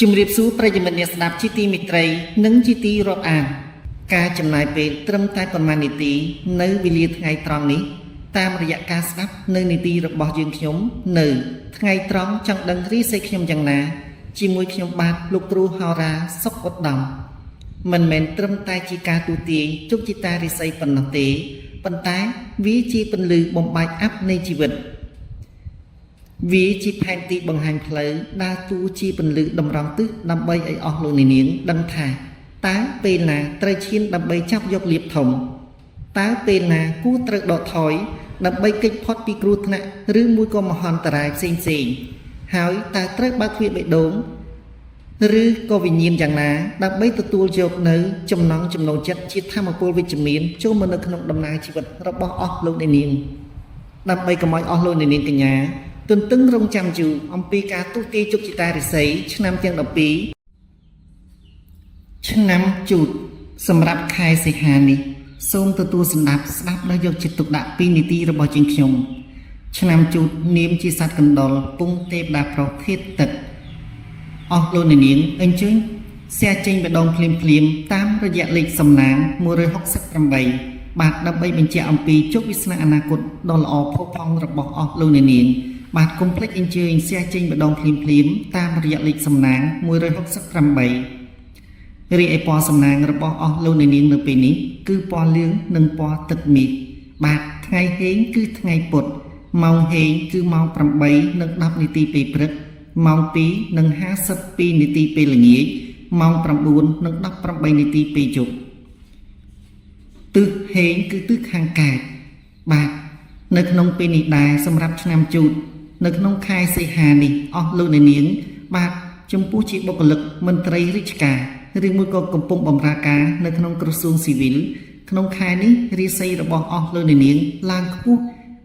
ជំរាបសួរប្រិយមិត្តអ្នកស្ដាប់ជាទីមេត្រីនិងជាទីរាប់អានការចំណាយពេលត្រឹមតែប៉ុន្មាននាទីនៅវេលាថ្ងៃត្រង់នេះតាមរយៈការស្ដាប់នៅនីតិរបស់យើងខ្ញុំនៅថ្ងៃត្រង់ចង់ដឹងរីស័យខ្ញុំយ៉ាងណាជាមួយខ្ញុំបាទលោកគ្រូហោរាសុខឧត្តមមិនមែនត្រឹមតែជាការទូទាយជោគជតារិស័យប៉ុណ្ណោះទេប៉ុន្តែវាជាពន្លឺបំបែកអាប់នៃជីវិតវាជាផែនទីបង្ហាញផ្លូវដើរតួជាពន្លឺតម្រង់ទិសដើម្បីឲ្យអស់លោកនាងដឹងថាតើពេលណាត្រូវឈានដើម្បីចាប់យកលៀបធំតើពេលណាគួរត្រូវដកថយដើម្បីគេចផុតពីគ្រោះថ្នាក់ឬមួយក៏មហន្តរាយផ្សេងៗហើយតើត្រូវបើកទ្វារបេះដូងឬក៏វិញ្ញាណយ៉ាងណាដើម្បីទទួលយកនៅចំណង់ចំណូលចិត្តជាធម៌ពលវិជ្ជមានចូលមកនៅក្នុងដំណើរជីវិតរបស់អស់លោកនាងដើម្បីកុំឲ្យអស់លោកនាងកញ្ញាទន្ទឹងរង់ចាំយូរអំពីការទូទាយជោគជតារិស័យឆ្នាំទាំង12ឆ្នាំជូតសម្រាប់ខែសីហានេះសូមទទួលស្ដាប់ដោយយកចិត្តទុកដាក់ពីនីតិរបស់ជាងខ្ញុំឆ្នាំជូតនាមជាសត្វកណ្ដុរពងទេពតាប្រុសធាតុទឹកអស់លោកនាងអញ្ជើញសែចេញបដងភ្លាមតាមរយៈលេខសំណាង168បាទដើម្បីបញ្ជាក់អំពីជោគវាសនាអនាគតដ៏ល្អផូរផង់របស់អស់លោកនាងបាទកុំភ្លេចអញ្ជើញសែចេញបដងភ្លាមតាមរយៈលេខសំណាង168រីឯពណ៌សំណាងរបស់អស់លោកនាងនៅពេលនេះគឺពណ៌លឿងនិងពណ៌ទឹកមាសបាទថ្ងៃហេងគឺថ្ងៃពុធម៉ោងហេងគឺម៉ោង8:10នាទីពេលព្រឹកម៉ោង2:52នាទីពេលល្ងាចម៉ោង9:18នាទីពេលយប់ទិសហេងគឺទិសខាងកើតបាទនៅក្នុងពេលនេះដែរសម្រាប់ឆ្នាំជូតនៅក្នុងខែសីហានេះអស់លោកនាងបាទចំពោះជាបុគ្គលិកមន្ត្រីរាជការឬមួយក៏កំពុងបម្រើការនៅក្នុងក្រសួងស៊ីវិលក្នុងខែនេះរាសីរបស់អស់លោកនាងឡើងខ្ពស់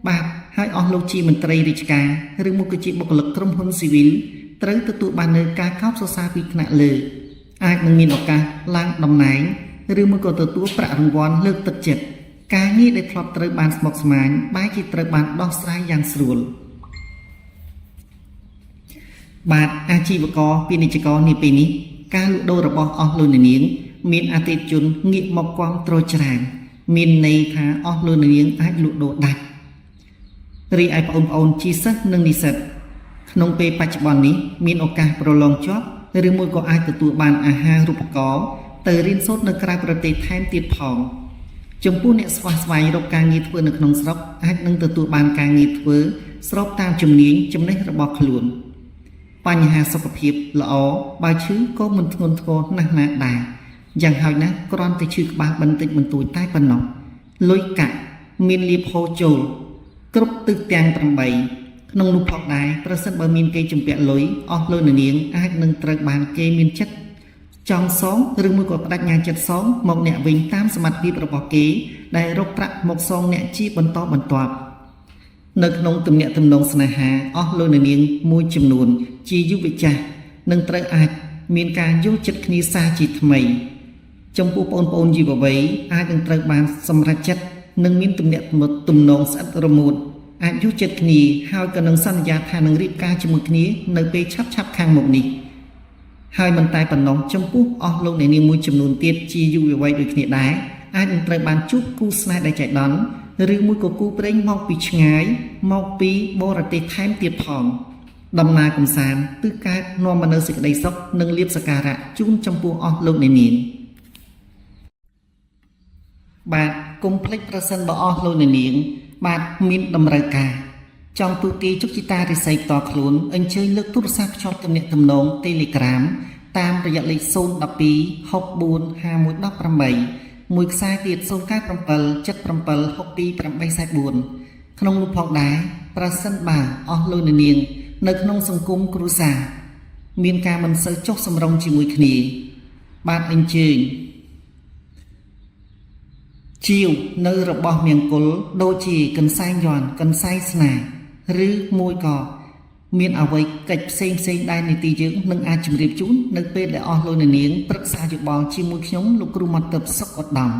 បាទហើយអស់លោកជាមន្ត្រីរាជការឬមួយក៏ជាបុគ្គលិកក្រុមហ៊ុនស៊ីវិលត្រូវទទួលបាននូវការកោតសរសើរពីថ្នាក់លើអាចនឹងមានឱកាសឡើងតំណែងឬមួយក៏ទទួលប្រាក់រង្វាន់លើកទឹកចិត្តការងារដែលធ្លាប់ត្រូវបានស្មុគស្មាញបែរជាត្រូវបានដោះស្រាយយ៉ាងស្រួលបាទអាជីវករពាណិជ្ជករនាពេលនេះការលក់ដូររបស់អស់លោកនាងមានអតិថិជនងាកមកគាំទ្រច្រើនមានន័យថាអស់លោកនាងអាចលក់ដូរដាច់រីឯបងប្អូនជាសិស្សនិងនិស្សិតក្នុងពេលបច្ចុប្បន្ននេះមានឱកាសប្រឡងជាប់ឬមួយក៏អាចទទួលបានអាហារូបករណ៍ទៅរៀនសូត្រនៅក្រៅប្រទេសថែមទៀតផងចំពោះអ្នកស្វះស្វែងរកការងារធ្វើនៅក្នុងស្រុកអាចនឹងទទួលបានការងារធ្វើស្របតាមជំនាញចំណេះរបស់ខ្លួនបញ្ហាសុខភាពល្អបើឈឺក៏មិនធ្ងន់ធ្ងរណាស់ណាដែរយ៉ាងហោចណាស់គ្រាន់តែឈឺក្បាលបន្តិចបន្តួចតែប៉ុណ្ណោះលុយកាក់មានលៀបហូរចូលគ្រប់ទិសទាំង8ក្នុងនោះផងដែរប្រសិនបើមានគេជំពាក់លុយអស់លោកនាងអាចនឹងត្រូវបានគេមានចិត្តចង់សងឬមួយក៏បដិញ្ញាចិត្តសងមកអ្នកវិញតាមសមត្ថភាពរបស់គេដែលរកប្រាក់មកសងអ្នកជាបន្តបន្ទាប់នៅក្នុងទំនាក់ទំនងស្នេហាអស់លោកនាងមួយចំនួនជាយុវចាស់នឹងត្រូវអាចមានការយល់ចិត្តគ្នាសារជាថ្មីចំពោះបងប្អូនយុវវ័យអាចនឹងត្រូវបានសម្រេចចិត្តនិងមានទំនាក់ទំនងស្អិតរមួតអាចយល់ចិត្តគ្នាហើយក៏នឹងសន្យាថានឹងរៀបការជាមួយគ្នានៅពេលឆាប់ខាងមុខនេះហើយមិនតែប៉ុណ្ណោះចំពោះអស់លោកនាងមួយចំនួនទៀតជាយុវវ័យដូចគ្នាដែរអាចនឹងត្រូវបានជួបគូស្នេហ៍ដែលចៃដន្យឬមួយក៏គូព្រេងមកពីឆ្ងាយមកពីបរទេសថែមទៀតផងដំណើរកំសាន្តទិសកើតនាំមកនូវសេចក្តីសុខនិងលាភសក្ការៈជូនចំពោះអស់លោកនាងបាទកុំភ្លេចប្រសិនបើអស់លោកនាងបាទមានតម្រូវការចង់ទូទាយជោគជតារិស័យផ្ទាល់ខ្លួនអញ្ជើញលើកទូរស័ព្ទភ្ជាប់ទំនាក់ទំនង Telegram តាមរយៈលេខ012 64 5118មួយខ្សែទៀត097 77 62 844ក្នុងនោះផងដែរប្រសិនបើអស់លោកនាងនៅក្នុងសង្គមគ្រួសារមានការមិនសូវចុះសម្រុងជាមួយគ្នាបាទអញ្ជើញជាវនៅរបស់មង្គលដូចជាកន្សែងយ័ន្តកន្សែងស្នេហ៍ឬមួយក៏មានអ្វីកិច្ចផ្សេងដែលនីតិយើងនឹងអាចជម្រាបជូននៅពេលដែលអស់លោកនាងប្រឹក្សាយោបល់ជាមួយខ្ញុំលោកគ្រូមាត់ទឹកសុខឧត្តម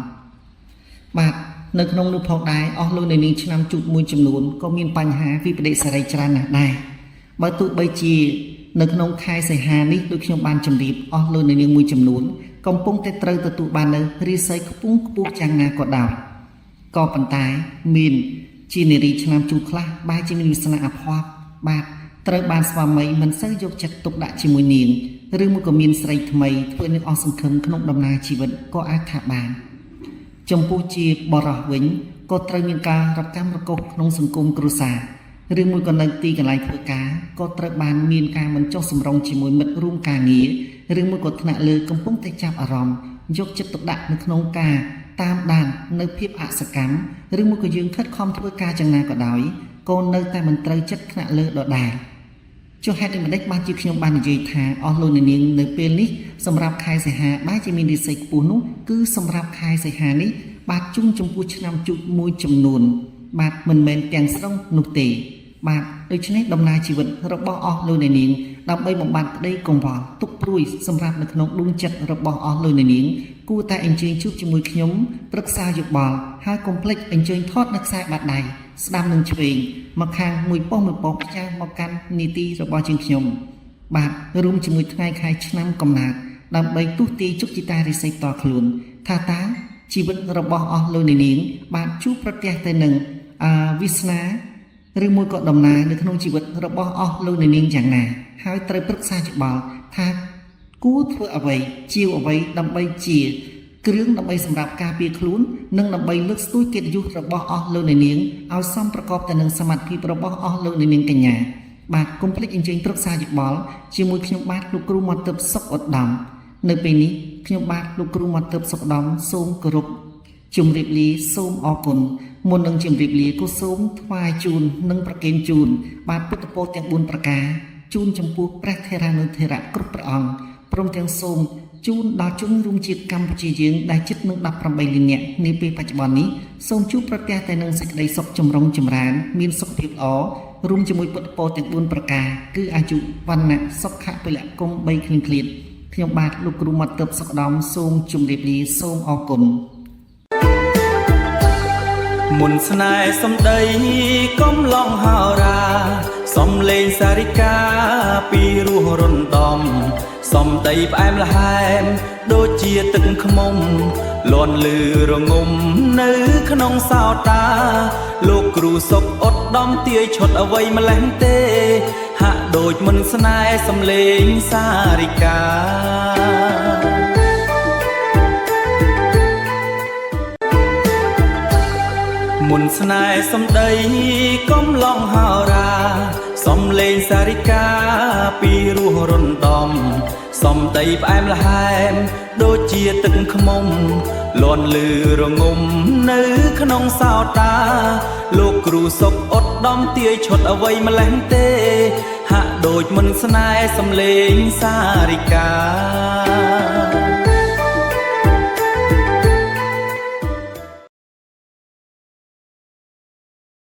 បាទនៅក្នុងនោះផងដែរអស់លោកនាងឆ្នាំជូតមួយចំនួនក៏មានបញ្ហាវិបដិសារីច្រើនណាស់ដែរបើទោះបីជា នៅក្នុងខែសីហានេះដូចខ្ញុំបានជម្រាបអស់លោកនាងមួយចំនួនកំពុងតែត្រូវទទួលបាននៅរាសីខ្ពង់ខ្ពស់យ៉ាងណាក៏ដោយក៏ប៉ុន្តែមានជានារីឆ្នាំជូតខ្លះបែរជាមានវាសនាអភ័ព្វបាទត្រូវបានស្វាមីមិនសូវយកចិត្តទុកដាក់ជាមួយនាងឬមួយក៏មានស្រីថ្មីធ្វើនាងអស់សង្ឃឹមក្នុងដំណើរជីវិតក៏អាចថាបានចំពោះជាបរិះវិញក៏ត្រូវមានការរកកម្មរកុសក្នុងសង្គមគ្រួសារឬមួយក៏នៅទីកន្លែងធ្វើការក៏ត្រូវបានមានការមិនចុះសម្រុងជាមួយមិត្តរួមការងារឬមួយក៏ថ្នាក់លើកំពុងតែចាប់អារម្មណ៍យកចិត្តទុកដាក់នៅក្នុងការតាមដាននៅភាពអសកម្មឬមួយក៏យើងខិតខំធ្វើការយ៉ាងណាក៏ដោយក៏នៅតែមិនត្រូវចិត្តថ្នាក់លើដដែលចុះហេតុដូចម្តេចបានជាខ្ញុំបាននិយាយថាអស់លោកនាងនៅពេលនេះសម្រាប់ខែសីហាបែរជាមានរាសីខ្ពស់នោះគឺសម្រាប់ខែសីហានេះបាទជុំចំពោះឆ្នាំជូតមួយចំនួនបាទមិនមែនទាំងស្រុងនោះទេបាទដូច្នេះដំណើរជីវិតរបស់អស់លោកនាងដើម្បីបំបត្តិក្តីកង្វល់ទុក្ខព្រួយសម្រាប់នៅក្នុងដួងចិត្តរបស់អស់លោកនាងគួរតែអញ្ជើញជួបជាមួយខ្ញុំប្រឹក្សាយោបល់ហើយកុំភ្លេចអញ្ជើញថតនៅខ្សែបាតដៃស្ដាំនឹងឆ្វេងមកខាងមួយប៉ុស្តិ៍ផ្ញើមកកាន់នីតិរបស់ជាងខ្ញុំបាទរួមជាមួយថ្ងៃខែឆ្នាំកំណើតដើម្បីទស្សទាយជោគជតារិស័យតខ្លួនថាតើជីវិតរបស់អស់លោកនាងបាទជួបប្រទះទៅនឹងវាសនាឬមួយក៏ដំណើរនៅក្នុងជីវិតរបស់អស់លោកនាងយ៉ាងណាហើយត្រូវប្រឹក្សាយោបល់ថាគួរធ្វើអ្វីជាអ្វីដើម្បីជាគ្រឿងដើម្បីសម្រាប់ការពារខ្លួននិងដើម្បីលើកស្ទួយកិត្តិយសរបស់អស់លោកនាងឲ្យសមប្រកបទៅនឹងសមត្ថភាពរបស់អស់លោកនាងកញ្ញាបាទកុំភ្លេចអញ្ជើញប្រឹក្សាយោបល់ជាមួយខ្ញុំបាទលោកគ្រូមាត់ទើបសុកឧត្តមនៅពេលនេះខ្ញុំបាទលោកគ្រូមាត់ទើបសុកឧត្តមសូមគោរពជម្រាបលាសូមអរគុណមុននឹងជម្រាបលាក៏សូមថ្វាយជូននិងប្រគេនជូនបាទពុទ្ធពរទាំង4ប្រការជូនចំពោះព្រះថេរានុថេរៈគ្រប់ព្រះអង្គព្រមទាំងសូមជូនដល់ជនរួមជាតិកម្ពុជាយើងដែលជិតនឹង18លាននាក់នាពេលបច្ចុប្បន្ននេះសូមជួបប្រទះតែនឹងសេចក្តីសុខចម្រុងចម្រើនមានសុខភាពល្អរួមជាមួយពុទ្ធពរទាំង4ប្រការគឺអាយុវណ្ណៈសុខៈពលៈគង់3គ្លៀងគ្លៀតខ្ញុំបាទលោកគ្រូមាត់ទើបសុខឧត្តមសូមជម្រាបលាសូមអរគុណមុនស្នេហ៍សំដីកំឡងហោរាសំលេងសារិកាពីរោះរំដំសំដីផ្អែមល្ហែមដូចជាទឹកខ្មុំលាន់លឺរងំនៅក្នុងសោតាលោកគ្រូសុកអត់ដំទាយឈុតអ្វីម្លេះទេហាក់ដូចមុនស្នេហ៍សំលេងសារិកាមុនស្នេហ៍សំដីកំឡងហោរាសំលេងសារិកាពីរោះរំដំសំដីផ្អែមល្ហែមដូចជាទឹកខ្មុំលាន់លឺរងំនៅក្នុងសោតាលោកគ្រូសុកអត់ដំទាយឈុតអ្វីម្លេះទេហាក់ដូចមុនស្នេហ៍សំលេងសារិកា